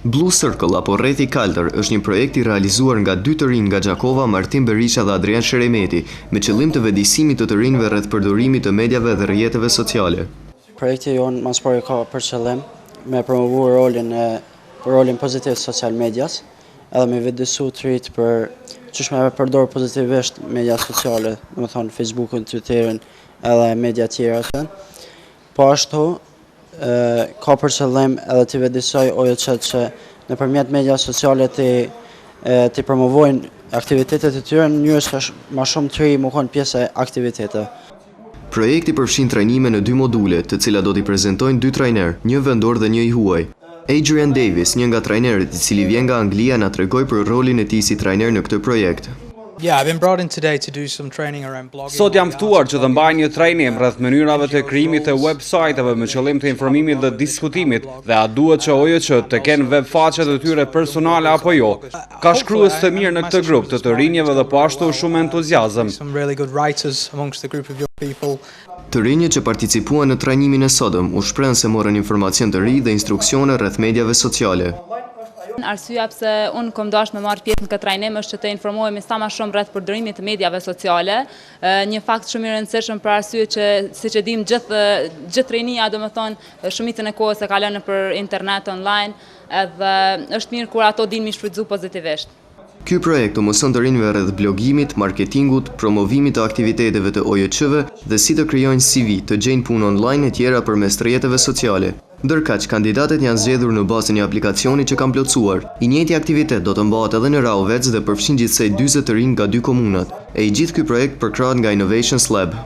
Blue Circle apo Rrethi Kaltër është një projekt i realizuar nga dy të rinj nga Gjakova, Martin Berisha dhe Adrian Sheremeti, me qëllim të vëdësimit të rinjve rreth përdorimit të mediave dhe rrjeteve sociale. Projekti jonë mas pari ka për qëllim me promovu rolin pozitiv të social medias, edhe me vëdësu të rritë për qësh me përdorë pozitivisht media sociale, dhe me thonë Facebookun, Twitterin edhe media tjera të. Po ashtu, ka për qëllim edhe të vëdësoj OJC që nëpërmjet media sociale të promovojnë aktivitetet e tyre në mënyrë që ma shumë të ri më konë pjesë e aktivitete. Projekti përfshin trajnime në dy module, të cilat do t'i prezantojnë dy trajner, një vendor dhe një i huaj. Adrian Davis, një nga trajnerët i cili vjen nga Anglia, na tregoi për rolin e tij si trajner në këtë projekt. Sot jam ftuar që të mbaj një trajnim rreth mënyrave të krijimit të websajteve me qëllim të informimit dhe diskutimit, dhe a duhet që OJC të kenë web faqet e tyre personale apo jo. Ka shkrues të mirë në këtë grup, të rinjve dhe po ashtu shumë entuziazëm. Të rinjët që participuan në trajnimin e sotëm u shprehën se morën informacion të ri dhe instruksione rreth mediave sociale. Arsyeja pse unë kam dashur me marr pjesë në këtë trajnim është që të informohemi sa më shumë rreth përdorimit të mediave sociale, një fakt shumë i rëndësishëm për arsye që siç e dimë gjithë rinia, domethënë shumicën e kohës e kalon nëpër internet online, edhe është mirë kur ato dinë mi shfrytëzu pozitivisht. Ky projekt u mëson të rinjve rreth blogimit, marketingut, promovimit të aktiviteteve të OJC-ve dhe si të krijojnë CV, të gjejnë punë online e tjera përmes rrjeteve sociale. Ndërkaq, kandidatët janë zgjedhur në bazë një aplikacioni që kanë plotësuar. I njëjti aktivitet do të mbahet edhe në Rahovec dhe përfshin gjithsej 40 të rinj nga dy komunat. E i gjithë ky projekt përkrahet nga Innovations Lab.